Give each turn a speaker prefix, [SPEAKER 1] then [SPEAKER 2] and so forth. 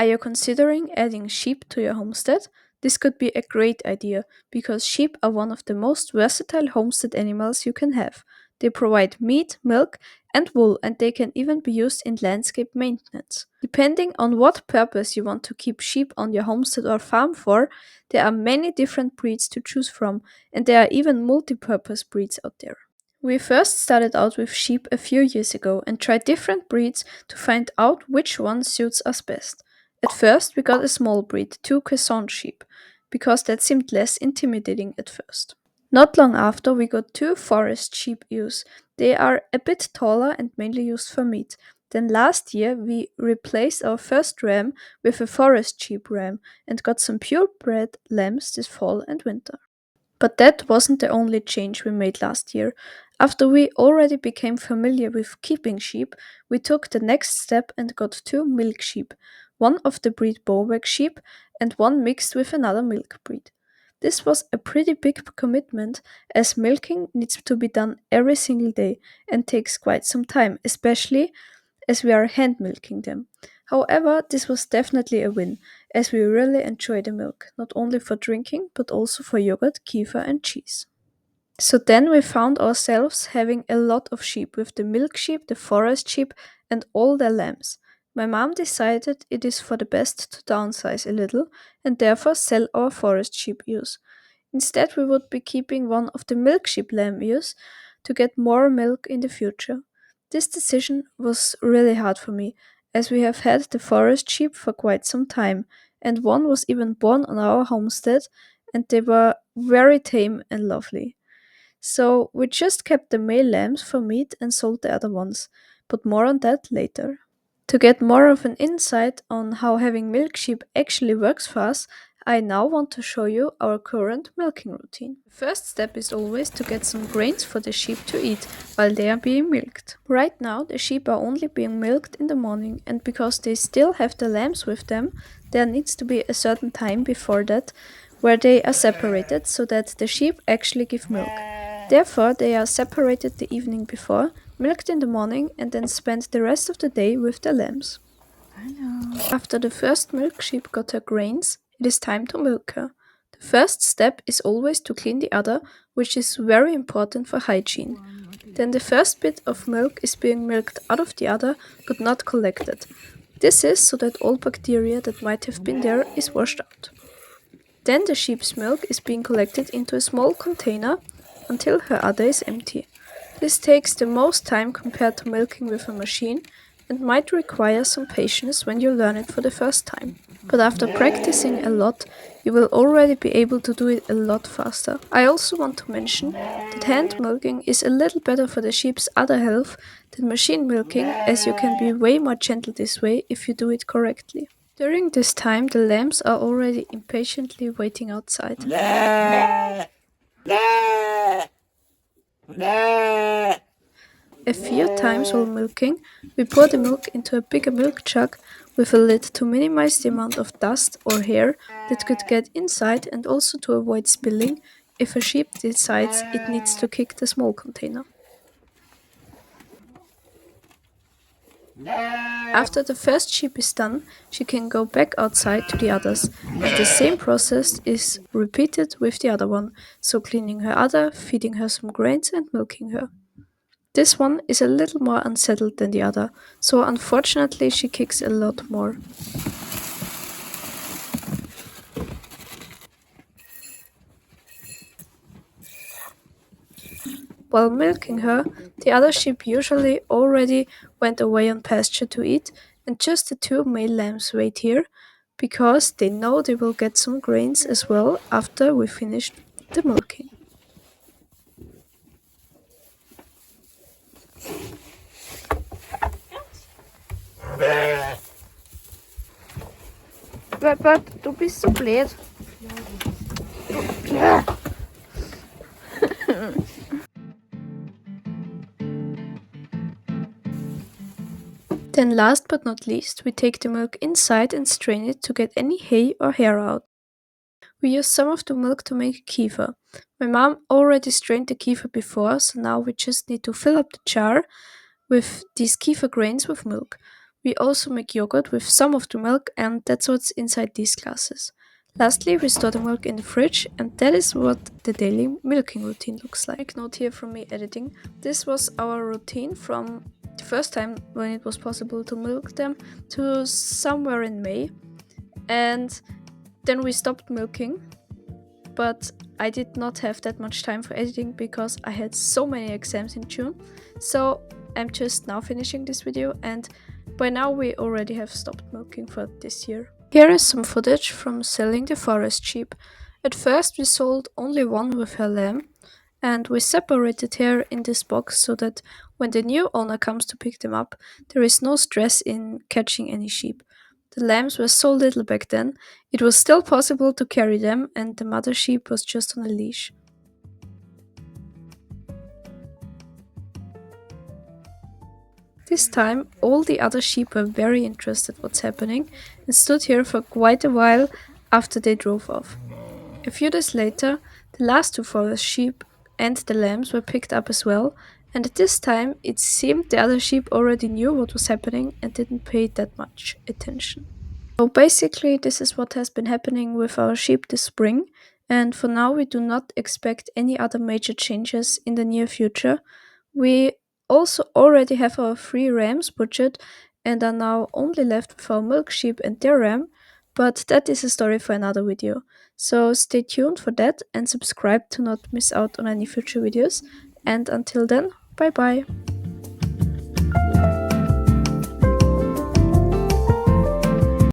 [SPEAKER 1] Are you considering adding sheep to your homestead? This could be a great idea because sheep are one of the most versatile homestead animals you can have. They provide meat, milk, and wool, and they can even be used in landscape maintenance. Depending on what purpose you want to keep sheep on your homestead or farm for, there are many different breeds to choose from, and there are even multi-purpose breeds out there. We first started out with sheep a few years ago and tried different breeds to find out which one suits us best. At first, we got a small breed, two Quezon sheep, because that seemed less intimidating at first. Not long after, we got two forest sheep ewes. They are a bit taller and mainly used for meat. Then last year, we replaced our first ram with a forest sheep ram and got some purebred lambs this fall and winter. But that wasn't the only change we made last year. After we already became familiar with keeping sheep, we took the next step and got two milk sheep, one of the breed Bovec sheep and one mixed with another milk breed. This was a pretty big commitment as milking needs to be done every single day and takes quite some time, especially as we are hand milking them. However, this was definitely a win, as we really enjoy the milk, not only for drinking, but also for yogurt, kefir, and cheese. So then we found ourselves having a lot of sheep with the milk sheep, the forest sheep, and all their lambs. My mom decided it is for the best to downsize a little and therefore sell our forest sheep ewes. Instead, we would be keeping one of the milk sheep lamb ewes to get more milk in the future. This decision was really hard for me, as we have had the forest sheep for quite some time, and one was even born on our homestead, and they were very tame and lovely. So we just kept the male lambs for meat and sold the other ones, but more on that later. To get more of an insight on how having milk sheep actually works for us, I now want to show you our current milking routine. The first step is always to get some grains for the sheep to eat while they are being milked. Right now, the sheep are only being milked in the morning, and because they still have the lambs with them, there needs to be a certain time before that where they are separated so that the sheep actually give milk. Therefore, they are separated the evening before, milked in the morning, and then spent the rest of the day with the lambs. After the first milk sheep got her grains, it is time to milk her. The first step is always to clean the udder, which is very important for hygiene. Then the first bit of milk is being milked out of the udder but not collected. This is so that all bacteria that might have been there is washed out. Then the sheep's milk is being collected into a small container until her udder is empty. This takes the most time compared to milking with a machine and might require some patience when you learn it for the first time. But after practicing a lot, you will already be able to do it a lot faster. I also want to mention that hand milking is a little better for the sheep's udder health than machine milking, as you can be way more gentle this way if you do it correctly. During this time, the lambs are already impatiently waiting outside. A few times while milking, we pour the milk into a bigger milk jug with a lid to minimize the amount of dust or hair that could get inside and also to avoid spilling if a sheep decides it needs to kick the small container. After the first sheep is done, she can go back outside to the others, and the same process is repeated with the other one, so cleaning her udder, feeding her some grains and milking her. This one is a little more unsettled than the other, so unfortunately she kicks a lot more. While milking her, the other sheep usually already went away on pasture to eat, and just the two male lambs wait here, because they know they will get some grains as well after we finish the milking. Bert, du bist so blöd. Then last but not least, we take the milk inside and strain it to get any hay or hair out. We use some of the milk to make kefir. My mom already strained the kefir before, so now we just need to fill up the jar with these kefir grains with milk. We also make yogurt with some of the milk, and that's what's inside these glasses. Lastly, we store the milk in the fridge, and that is what the daily milking routine looks like. Quick note here from me editing. This was our routine from the first time when it was possible to milk them to somewhere in May, and then we stopped milking. But I did not have that much time for editing because I had so many exams in June. So I'm just now finishing this video, and by now we already have stopped milking for this year. Here is some footage from selling the forest sheep. At first we sold only one with her lamb, and we separated her in this box so that when the new owner comes to pick them up, there is no stress in catching any sheep. The lambs were so little back then, it was still possible to carry them, and the mother sheep was just on a leash. This time, all the other sheep were very interested what's happening and stood here for quite a while after they drove off. A few days later, the last two forest sheep and the lambs were picked up as well, and at this time it seemed the other sheep already knew what was happening and didn't pay that much attention. So basically this is what has been happening with our sheep this spring, and for now we do not expect any other major changes in the near future. We also already have our 3 rams butchered and are now only left with our milk sheep and their ram, but that is a story for another video. So stay tuned for that and subscribe to not miss out on any future videos, and until then, bye bye!